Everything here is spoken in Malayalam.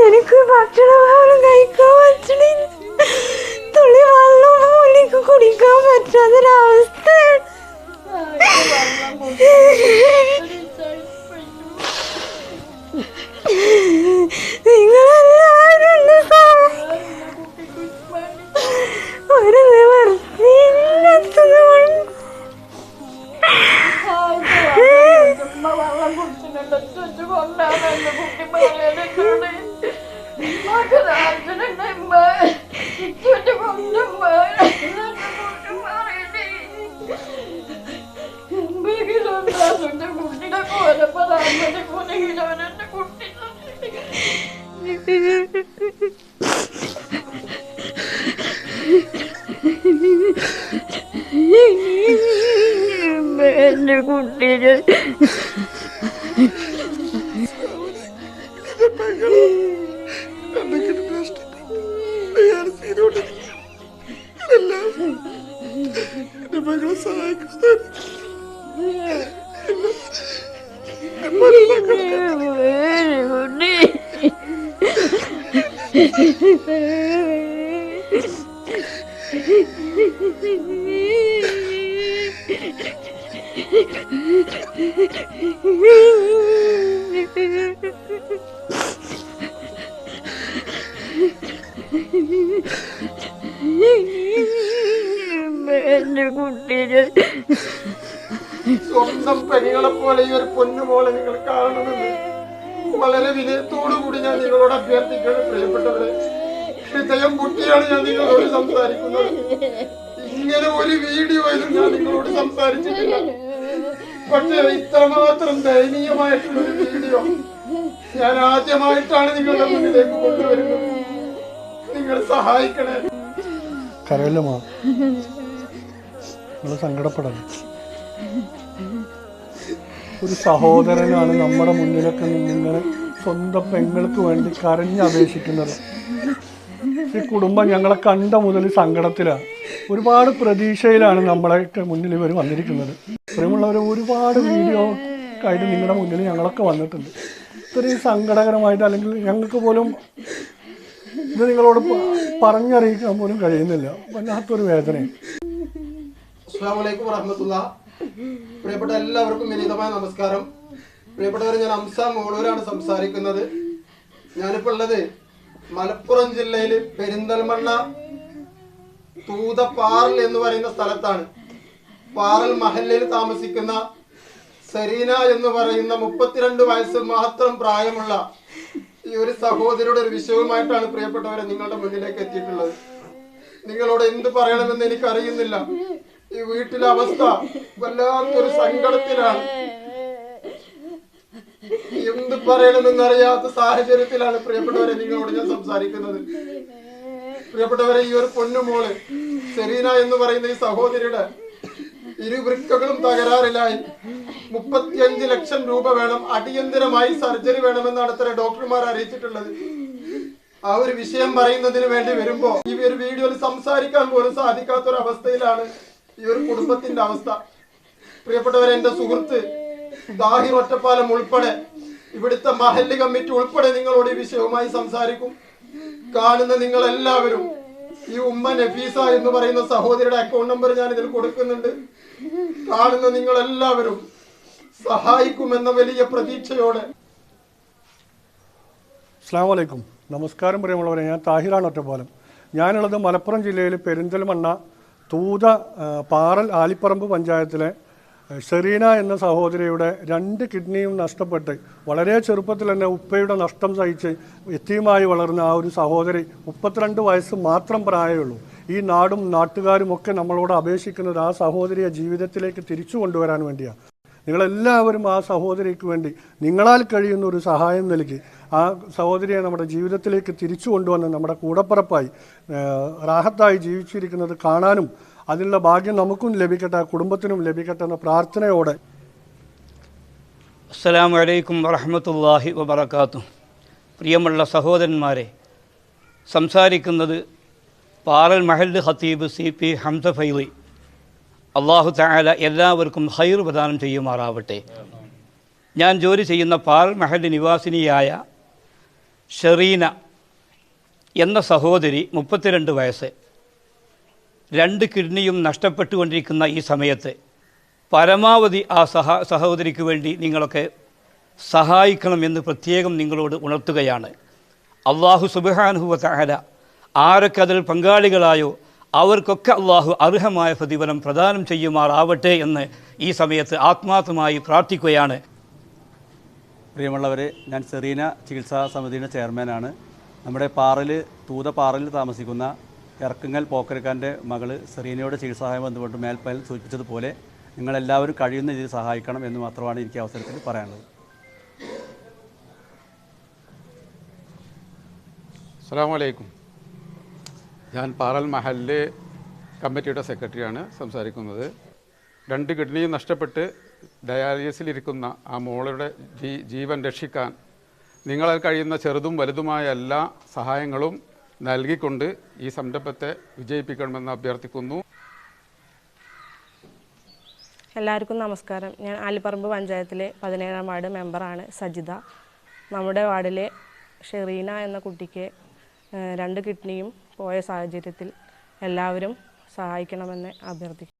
എനിക്ക് ഭക്ഷണം പോലും കഴിക്കാൻ പറ്റണില്ല. തുള്ളി വെള്ളം പോലും എനിക്ക് കുടിക്കാൻ പറ്റാത്തൊരവസ്ഥയാണ്. നിങ്ങളെല്ലാവരും എന്നെ സഹായിക്കണം. ഒരു നിവർത്തിയില്ലാത്തതുകൊണ്ട് എന്റെ കുട്ടീനെ എന്റെ കുട്ടീനെ സ്വന്തം പെങ്ങളെ പോലെ ഈ ഒരു പൊന്നുമോളെ നിങ്ങൾ കാണണമെന്ന് വളരെ വിനയത്തോടുകൂടി ഞാൻ നിങ്ങളോട് അഭ്യർത്ഥിക്കുകയാണ്. പ്രിയപ്പെട്ടവരെ, ഹൃദയം പൊട്ടിയാണ് ഞാൻ നിങ്ങളോട് സംസാരിക്കുന്നത്. ഇങ്ങനെ ഒരു വീഡിയോയിലും ഞാൻ നിങ്ങളോട് സംസാരിച്ചിട്ടില്ല. പക്ഷേ ഇത്രമാത്രം ദയനീയമായിട്ടുള്ള ഒരു വീഡിയോ ഞാൻ ആദ്യമായിട്ടാണ് നിങ്ങളുടെ മുന്നിലേക്ക് കൊണ്ടുവരുന്നത്. നിങ്ങൾ സഹായിക്കണേ. കരയില്ലമ്മ, നിങ്ങൾ സങ്കടപ്പെടണം. ഒരു സഹോദരനാണ് നമ്മുടെ മുന്നിലൊക്കെ നിന്നിങ്ങനെ സ്വന്തം പെങ്ങൾക്ക് വേണ്ടി കരഞ്ഞപേക്ഷിക്കുന്നത്. ഈ കുടുംബം ഞങ്ങളെ കണ്ട മുതൽ സങ്കടത്തിലാണ്. ഒരുപാട് പ്രതീക്ഷയിലാണ് നമ്മളൊക്കെ മുന്നിൽ ഇവർ വന്നിരിക്കുന്നത്. ഇത്രയുമുള്ളവർ ഒരുപാട് വീഡിയോ ആയിട്ട് നിങ്ങളുടെ മുന്നിൽ ഞങ്ങളൊക്കെ വന്നിട്ടുണ്ട്. ഇത്രയും സങ്കടകരമായിട്ട് അല്ലെങ്കിൽ ഞങ്ങൾക്ക് പോലും ഇത് നിങ്ങളോട് പറഞ്ഞറിയിക്കാൻ പോലും കഴിയുന്നില്ല. വല്ലാത്തൊരു വേദനയും. അസ്സലാമു അലൈക്കും വറഹ്മത്തുള്ളാഹി. പ്രിയപ്പെട്ട എല്ലാവർക്കും വിനീതമായ നമസ്കാരം. പ്രിയപ്പെട്ടവർ, ഞാൻ അംസ മോളൂരാണ് സംസാരിക്കുന്നത്. ഞാനിപ്പോൾ ഉള്ളത് മലപ്പുറം ജില്ലയിൽ പെരിന്തൽമണ്ണ തൂതപ്പാറൽ എന്ന് പറയുന്ന സ്ഥലത്താണ്. പാറൽ മഹല്ലയിൽ താമസിക്കുന്ന സരീന എന്ന് പറയുന്ന 32 വയസ്സ് മാത്രം പ്രായമുള്ള ഈ ഒരു സഹോദരിയുടെ ഒരു വിഷയവുമായിട്ടാണ് പ്രിയപ്പെട്ടവരെ നിങ്ങളുടെ മുന്നിലേക്ക് എത്തിയിട്ടുള്ളത്. നിങ്ങളോട് എന്ത് പറയണമെന്ന് എനിക്കറിയുന്നില്ല. ഈ വീട്ടിലെ അവസ്ഥ വല്ലാത്തൊരു സങ്കടത്തിലാണ്. എന്ത് പറയണമെന്നറിയാത്ത സാഹചര്യത്തിലാണ് പ്രിയപ്പെട്ടവരെ നിങ്ങളോട് ഞാൻ സംസാരിക്കുന്നത്. പ്രിയപ്പെട്ടവരെ, ഈ ഒരു പൊന്നുമോള് സെറീന എന്ന് പറയുന്ന ഈ സഹോദരിയുടെ ഇരുവൃക്കകളും തകരാറിലായി 35 ലക്ഷം രൂപ വേണം, അടിയന്തരമായി സർജറി വേണമെന്നാണ് അത്ര ഡോക്ടർമാർ അറിയിച്ചിട്ടുള്ളത്. ആ ഒരു വിഷയം പറയുന്നതിന് വേണ്ടി വരുമ്പോ ഈ ഒരു വീഡിയോയിൽ സംസാരിക്കാൻ പോലും സാധിക്കാത്തൊരവസ്ഥയിലാണ് ഈ ഒരു കുടുംബത്തിന്റെ അവസ്ഥ. പ്രിയപ്പെട്ടവരെ, എന്റെ സുഹൃത്ത് ദാഹിർ ഒറ്റപ്പാലം ഉൾപ്പെടെ ഇവിടുത്തെ മഹല്ല് കമ്മിറ്റി ഉൾപ്പെടെ നിങ്ങളോട് ഈ വിഷയവുമായി സംസാരിക്കും. കാണുന്ന നിങ്ങൾ എല്ലാവരും ഈ ഉമ്മ നഫീസ എന്ന് പറയുന്ന സഹോദരിയുടെ അക്കൗണ്ട് നമ്പർ ഞാൻ ഇതിൽ കൊടുക്കുന്നുണ്ട്. കാണുന്ന നിങ്ങൾ എല്ലാവരും സഹായിക്കുമെന്ന വലിയ പ്രതീക്ഷയോടെ. അസ്സലാമു അലൈക്കും, നമസ്കാരം പ്രിയമുള്ളവരെ. ഞാൻ താഹിറാണ് ഒറ്റപ്പാലം. ഞാനുള്ളത് മലപ്പുറം ജില്ലയിൽ പെരിന്തൽമണ്ണ തൂത പാറൽ ആലിപ്പറമ്പ് പഞ്ചായത്തിലെ ഷെറീന എന്ന സഹോദരിയുടെ 2 കിഡ്നിയും നഷ്ടപ്പെട്ട് വളരെ ചെറുപ്പത്തിൽ തന്നെ ഉപ്പയുടെ നഷ്ടം സഹിച്ച് യതീമായി വളർന്ന ആ ഒരു സഹോദരി 32 വയസ്സ് മാത്രം പ്രായമുള്ളൂ. ഈ നാടും നാട്ടുകാരും ഒക്കെ നമ്മളോട് അപേക്ഷിക്കുന്നത് ആ സഹോദരിയെ ജീവിതത്തിലേക്ക് തിരിച്ചു കൊണ്ടുവരാൻ വേണ്ടിയാണ്. നിങ്ങളെല്ലാവരും ആ സഹോദരിക്ക് വേണ്ടി നിങ്ങളാൽ കഴിയുന്ന ഒരു സഹായം നൽകി ആ സഹോദരിയെ നമ്മുടെ ജീവിതത്തിലേക്ക് തിരിച്ചു കൊണ്ടുവന്ന് നമ്മുടെ കൂടപ്പിറപ്പായി റാഹത്തായി ജീവിച്ചിരിക്കുന്നത് കാണാനും അതിനുള്ള ഭാഗ്യം നമുക്കും ലഭിക്കട്ടെ, കുടുംബത്തിനും ലഭിക്കട്ടെ എന്ന പ്രാർത്ഥനയോടെ. അസ്സലാമു അലൈക്കും വറഹ്മത്തുള്ളാഹി വബറകാതുഹു. പ്രിയമുള്ള സഹോദരന്മാരെ, സംസാരിക്കുന്നത് പാറൽ മഹല്ല് ഖത്തീബ് CP ഹംസ ഫൈളി. അല്ലാഹു തആല എല്ലാവർക്കും ഖൈർ പ്രദാനം ചെയ്യുമാറാവട്ടെ. ഞാൻ ജോലി ചെയ്യുന്ന പാറൽ മഹല്ല് നിവാസിനിയായ ഷെറീന എന്ന സഹോദരി 32 വയസ്സ്, 2 കിഡ്നിയും നഷ്ടപ്പെട്ടുകൊണ്ടിരിക്കുന്ന ഈ സമയത്ത് പരമാവധി ആ സഹോദരിക്ക് വേണ്ടി നിങ്ങളൊക്കെ സഹായിക്കണമെന്ന് പ്രത്യേകം നിങ്ങളോട് ഉണർത്തുകയാണ്. അള്ളാഹു സുബ്ഹാനഹു വ തആല ആരൊക്കെ അതിൽ പങ്കാളികളായോ അവർക്കൊക്കെ അള്ളാഹു അർഹമായ പ്രതിഫലം പ്രദാനം ചെയ്യുമാറാവട്ടെ എന്ന് ഈ സമയത്ത് ആത്മാർത്ഥമായി പ്രാർത്ഥിക്കുകയാണ്. പ്രിയമുള്ളവരെ, ഞാൻ സെറീന ചികിത്സാ സമിതിയുടെ ചെയർമാനാണ്. നമ്മുടെ പാറലിൽ താമസിക്കുന്ന ഇറക്കങ്ങൽ പോക്കരക്കാരൻ്റെ മകൾ സെറീനയുടെ ചികിത്സാസഹായം ബന്ധപ്പെട്ട് മേൽപ്പയിൽ സൂചിപ്പിച്ചതുപോലെ നിങ്ങളെല്ലാവരും കഴിയുന്ന രീതിയിൽ സഹായിക്കണം എന്ന് മാത്രമാണ് എനിക്ക് അവസരത്തിൽ പറയാനുള്ളത്. അസ്സലാമു അലൈക്കും. ഞാൻ പാറൽ മഹല്ല് കമ്മിറ്റിയുടെ സെക്രട്ടറിയാണ് സംസാരിക്കുന്നത്. 2 കിഡ്നിയും നഷ്ടപ്പെട്ട് ഡയാലിസിലിരിക്കുന്ന ആ മോളുടെ ജീവൻ രക്ഷിക്കാൻ നിങ്ങളാൽ കഴിയുന്ന ചെറുതും വലുതുമായ എല്ലാ സഹായങ്ങളും നൽകിക്കൊണ്ട് ഈ സംരംഭത്തെ വിജയിപ്പിക്കണമെന്ന് അഭ്യർത്ഥിക്കുന്നു. എല്ലാവർക്കും നമസ്കാരം. ഞാൻ ആലിപ്പറമ്പ് പഞ്ചായത്തിലെ 17-ാം വാർഡ് മെമ്പറാണ് സജിത. നമ്മുടെ വാർഡിലെ ഷെറീന എന്ന കുട്ടിക്ക് 2 കിഡ്നിയും പോയ സാഹചര്യത്തിൽ എല്ലാവരും സഹായിക്കണമെന്ന് അഭ്യർത്ഥിക്കുന്നു.